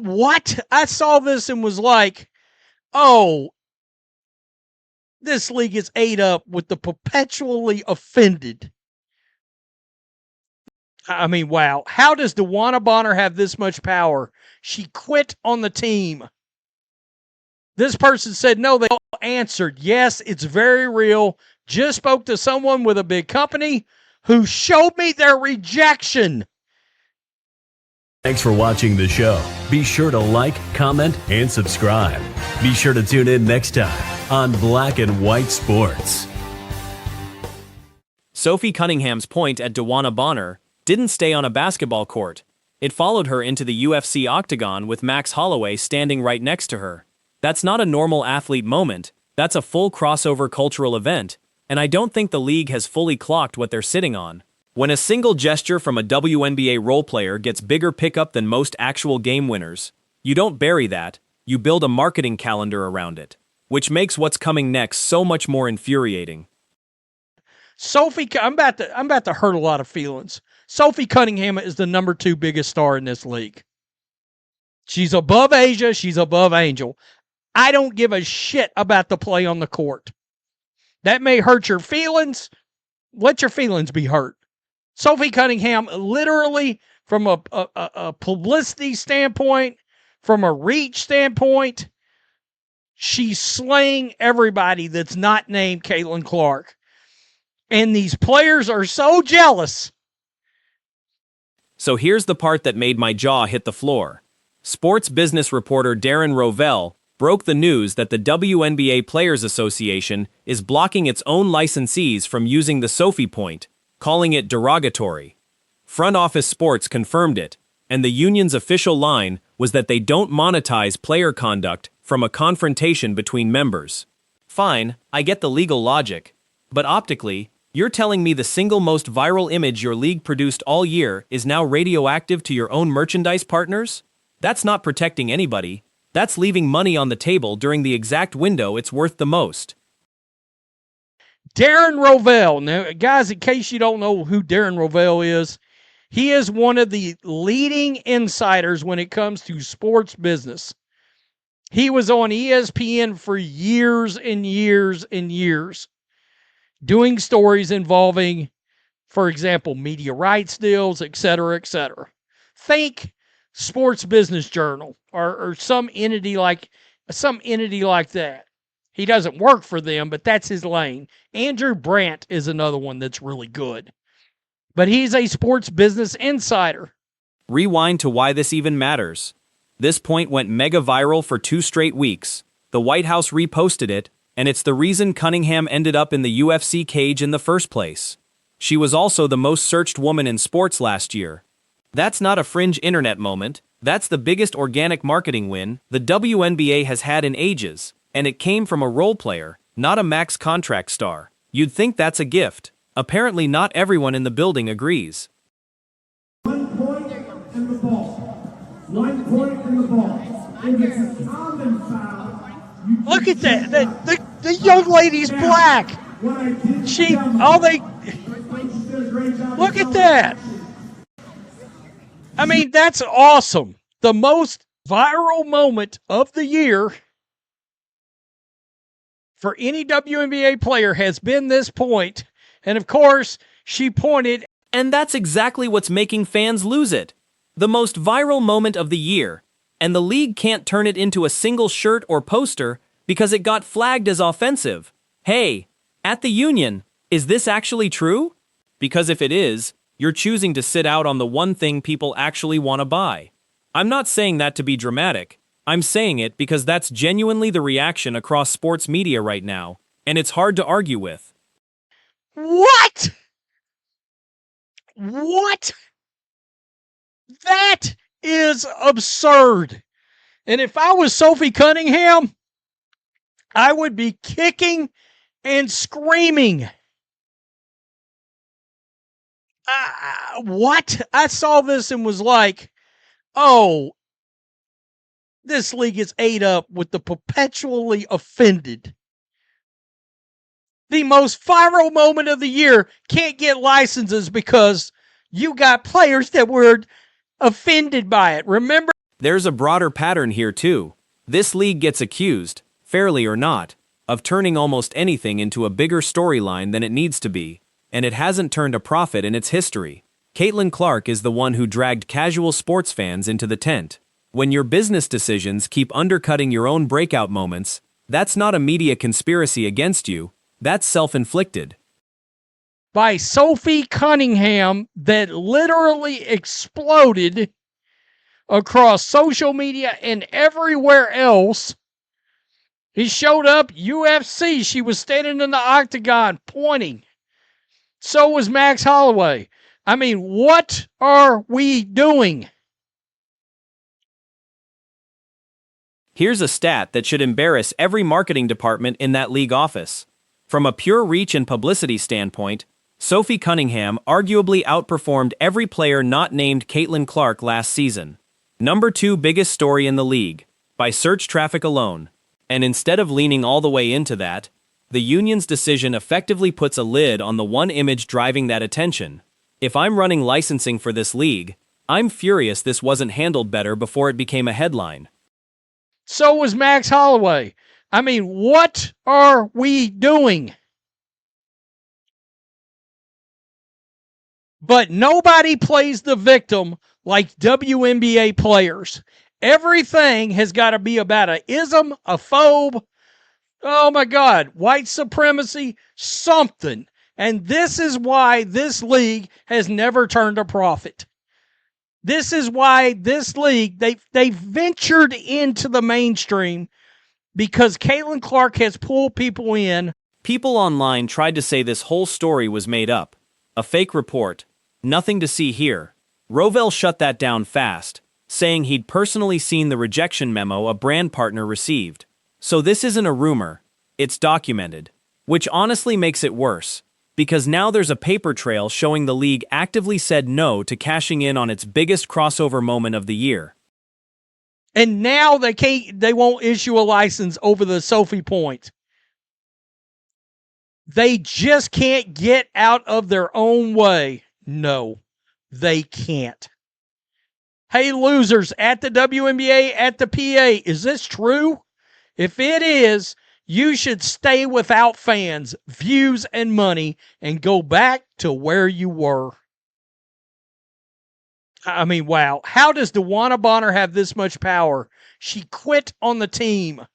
What? I saw this and was like, oh, this league is ate up with the perpetually offended. I mean, wow. How does DeWanna Bonner have this much power? She quit on the team. This person said, no, they all answered. Yes, it's very real. Just spoke to someone with a big company who showed me their rejection. Thanks for watching the show. Be sure to like, comment, and subscribe. Be sure to tune in next time on Black and White Sports. Sophie Cunningham's point at DeWanna Bonner didn't stay on a basketball court. It followed her into the UFC octagon with Max Holloway standing right next to her. That's not a normal athlete moment, that's a full crossover cultural event, and I don't think the league has fully clocked what they're sitting on. When a single gesture from a WNBA role player gets bigger pickup than most actual game winners, you don't bury that, you build a marketing calendar around it, which makes what's coming next so much more infuriating. Sophie, I'm about to hurt a lot of feelings. Sophie Cunningham is the number 2 biggest star in this league. She's above Asia, she's above Angel. I don't give a shit about the play on the court. That may hurt your feelings. Let your feelings be hurt. Sophie Cunningham, literally, from a publicity standpoint, from a reach standpoint, she's slaying everybody that's not named Caitlin Clark. And these players are so jealous. So here's the part that made my jaw hit the floor. Sports business reporter Darren Rovell broke the news that the WNBA Players Association is blocking its own licensees from using the Sophie point, calling it derogatory. Front Office Sports confirmed it, and the union's official line was that they don't monetize player conduct from a confrontation between members. Fine, I get the legal logic, but optically, you're telling me the single most viral image your league produced all year is now radioactive to your own merchandise partners? That's not protecting anybody. That's leaving money on the table during the exact window it's worth the most. Darren Rovell. Now, guys, in case you don't know who Darren Rovell is, he is one of the leading insiders when it comes to sports business. He was on ESPN for years and years and years, doing stories involving, for example, media rights deals, et cetera, et cetera. Think Sports Business Journal or some entity like that. He doesn't work for them, but that's his lane. Andrew Brandt is another one that's really good. But he's a sports business insider. Rewind to why this even matters. This point went mega viral for 2 straight weeks. The White House reposted it, and it's the reason Cunningham ended up in the UFC cage in the first place. She was also the most searched woman in sports last year. That's not a fringe internet moment, that's the biggest organic marketing win the WNBA has had in ages, and it came from a role player, not a max contract star. You'd think that's a gift. Apparently not everyone in the building agrees. 1 point in the ball. 1 point in the ball. If it's a common foul, look at that. The young lady's black. Look at that. I mean, that's awesome. The most viral moment of the year for any WNBA player has been this point. And of course, she pointed. And that's exactly what's making fans lose it. The most viral moment of the year. And the league can't turn it into a single shirt or poster because it got flagged as offensive. Hey, at the union, is this actually true? Because if it is, you're choosing to sit out on the one thing people actually want to buy. I'm not saying that to be dramatic. I'm saying it because that's genuinely the reaction across sports media right now, and it's hard to argue with. What? What? That is absurd. And if I was Sophie Cunningham, I would be kicking and screaming. What? I saw this and was like, oh, this league is ate up with the perpetually offended. The most viral moment of the year can't get licenses because you got players that were offended by it. Remember? There's a broader pattern here too. This league gets accused, fairly or not, of turning almost anything into a bigger storyline than it needs to be, and it hasn't turned a profit in its history. Caitlin Clark is the one who dragged casual sports fans into the tent. When your business decisions keep undercutting your own breakout moments, that's not a media conspiracy against you, that's self-inflicted. By Sophie Cunningham that literally exploded across social media and everywhere else. He showed up, UFC, she was standing in the octagon pointing. So was Max Holloway. I mean, what are we doing? Here's a stat that should embarrass every marketing department in that league office. From a pure reach and publicity standpoint, Sophie Cunningham arguably outperformed every player not named Caitlin Clark last season. Number 2 biggest story in the league, by search traffic alone. And instead of leaning all the way into that, the union's decision effectively puts a lid on the one image driving that attention. If I'm running licensing for this league, I'm furious this wasn't handled better before it became a headline. So was Max Holloway. I mean, what are we doing? But nobody plays the victim like WNBA players. Everything has got to be about a ism, a phobe, oh my God, white supremacy, something. And this is why this league has never turned a profit. This is why this league, they ventured into the mainstream because Caitlin Clark has pulled people in. People online tried to say this whole story was made up. A fake report. Nothing to see here. Rovell shut that down fast, saying he'd personally seen the rejection memo a brand partner received. So this isn't a rumor. It's documented. Which honestly makes it worse, because now there's a paper trail showing the league actively said no to cashing in on its biggest crossover moment of the year. And now they won't issue a license over the Sophie point. They just can't get out of their own way. No, they can't. Hey, losers at the WNBA, at the PA, is this true? If it is, you should stay without fans, views, and money and go back to where you were. I mean, wow. How does DeWanna Bonner have this much power? She quit on the team.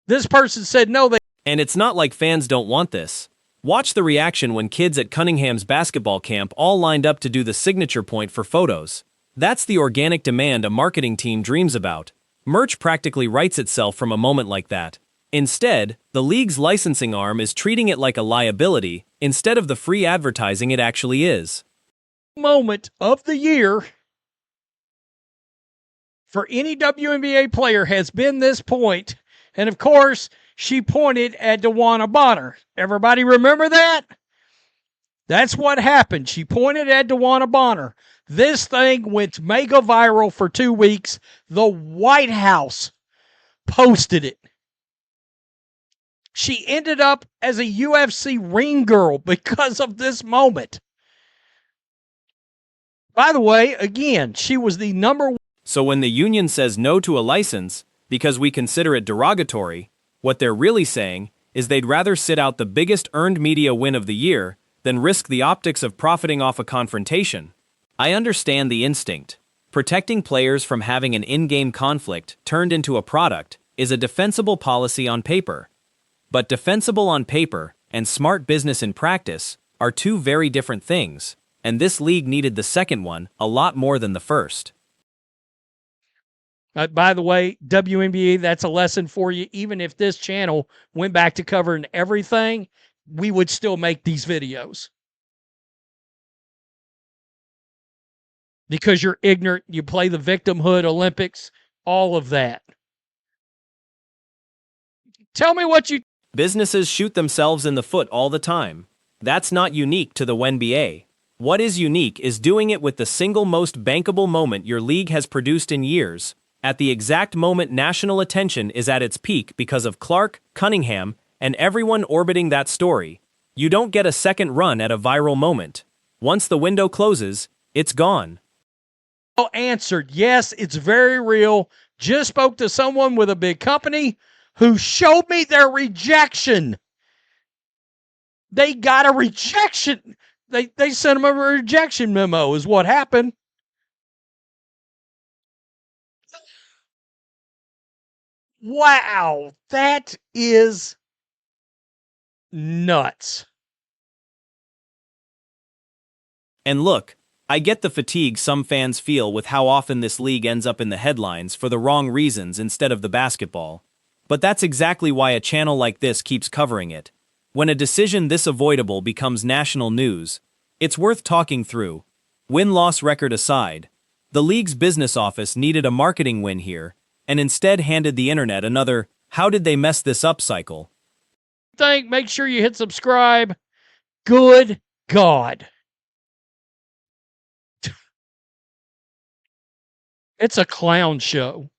This person said no. And it's not like fans don't want this. Watch the reaction when kids at Cunningham's basketball camp all lined up to do the signature point for photos. That's the organic demand a marketing team dreams about. Merch practically writes itself from a moment like that. Instead, the league's licensing arm is treating it like a liability instead of the free advertising it actually is. Moment of the year for any WNBA player has been this point. And of course, she pointed at DeWanna Bonner. Everybody remember that? That's what happened. She pointed at DeWanna Bonner. This thing went mega viral for 2 weeks. The White House posted it. She ended up as a UFC ring girl because of this moment. By the way, again, she was the number one. So when the union says no to a license because we consider it derogatory, what they're really saying is they'd rather sit out the biggest earned media win of the year than risk the optics of profiting off a confrontation. I understand the instinct. Protecting players from having an in-game conflict turned into a product is a defensible policy on paper. But defensible on paper and smart business in practice are two very different things, and this league needed the second one a lot more than the first. By the way, WNBA, that's a lesson for you. Even if this channel went back to covering everything, we would still make these videos. Because you're ignorant, you play the victimhood Olympics, all of that. Tell me what you... Businesses shoot themselves in the foot all the time. That's not unique to the WNBA. What is unique is doing it with the single most bankable moment your league has produced in years, at the exact moment national attention is at its peak because of Clark, Cunningham, and everyone orbiting that story. You don't get a second run at a viral moment. Once the window closes, it's gone. Answered, yes, it's very real. Just spoke to someone with a big company who showed me their rejection. They got a rejection. They sent them a rejection memo is what happened. Wow, that is nuts. And look, I get the fatigue some fans feel with how often this league ends up in the headlines for the wrong reasons instead of the basketball. But that's exactly why a channel like this keeps covering it. When a decision this avoidable becomes national news, it's worth talking through. Win-loss record aside, the league's business office needed a marketing win here, and instead handed the internet another "how did they mess this up" cycle. Make sure you hit subscribe. Good God. It's a clown show.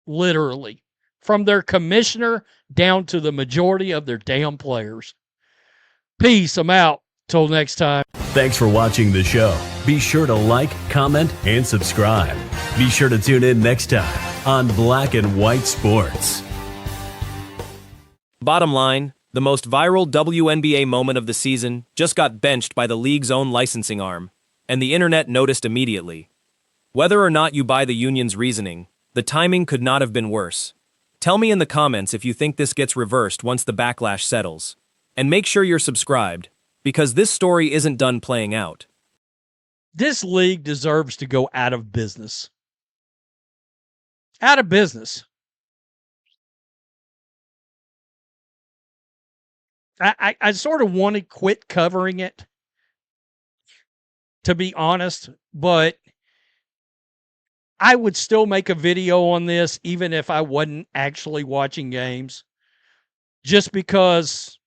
Literally. From their commissioner down to the majority of their damn players. Peace. I'm out. Till next time. Thanks for watching the show. Be sure to like, comment, and subscribe. Be sure to tune in next time on Black and White Sports. Bottom line, the most viral WNBA moment of the season just got benched by the league's own licensing arm, and the internet noticed immediately. Whether or not you buy the union's reasoning, the timing could not have been worse. Tell me in the comments if you think this gets reversed once the backlash settles. And make sure you're subscribed, because this story isn't done playing out. This league deserves to go out of business. Out of business. I sort of want to quit covering it, to be honest, but I would still make a video on this even if I wasn't actually watching games, just because